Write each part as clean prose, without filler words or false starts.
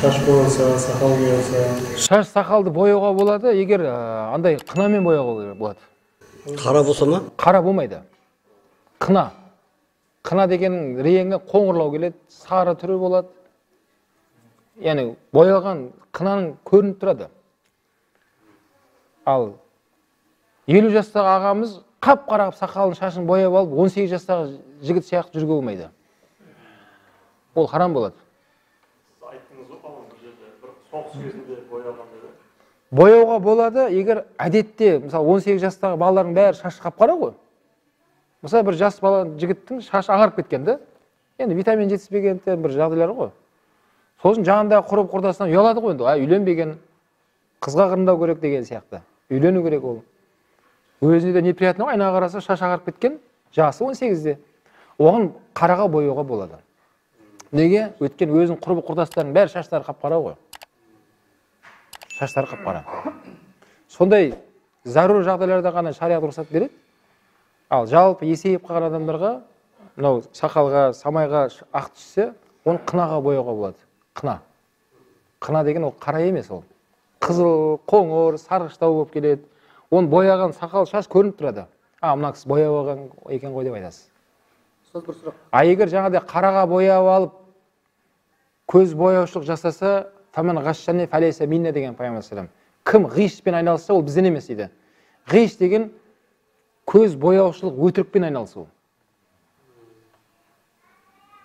Шаш боялса, сақал боялса. Шаш сақалды бояуға болады, егер андай қынамен бояуға болады. Қара болса ма? Қара болмайды. Қына. Қына деген реңі қоңырлау келеді, сары түрі болады. Яғни боялған қынаның көрініп тұрады. Ал 50 жастағы ағамыз қап-қара сақалын шашын бояп алып, 18 жастағы жігіт сияқты жүруге болмайды. Ол харам болады. Айттыңыз ғой, бір жерде бір соғыс кезінде боялған деді. Бояуға болады, егер әдетте, мысалы 18 жастағы балалардың бәрі шашы қап-қара ғой. Мысалы бір жас бала жігіттің шашы ағарып кеткен де. Енді витамин жетіспегендіктен бір жағдайлары ғой. Сосын жанындағы құрып құрдасынан ұялады ғой енді. Үйленбеген, қызға қырындау керек деген сияқты. Үйлену керек ол. Өзіне де неприятно, айнаға қараса шаш ағарып кеткен, жасы 18-де. Оған қараға бояуға болады. Неге? Өткен өзінің құрбы құрдастарының бәрі шаштары қап-қара ғой. Шаштары қап-қара. Сондай зарур жағдайларда ғана шариғат рұқсат береді. Ал жалпы есейіп қалған адамдарға, мынау сақалға, самайға ақ түссе, оны қынаға бояуға болады. Қына. Қына деген ол қара емес ол. Қызыл, қоңыр, сарғыштау болып келеді. Оны бояған сақал шаш көрініп тұрады. Мына кісі бояп алған екен ғой деп айтасыз. Бір сұрақ. Егер жаңағыдай қараға бояп алып, көз бояушылық жасаса, таман ғашшане фәлейса минна деген пайғамбар салам. Кім ғишпен айналысса, ол бізден емес дейді. Ғиш деген көз бояушылық өтірікпен айналысу.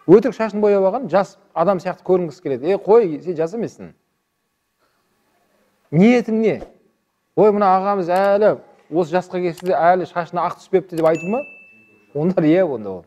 Өтірік шашын бояп алған жас адам сияқты көрінгісі келеді. Қой, сен жас емессің. Ниетің не? Ой, мына ағамыз әлі осы жасқа келсе де әлі шашына ақ түспепті деп айту ма? Онда онда ол.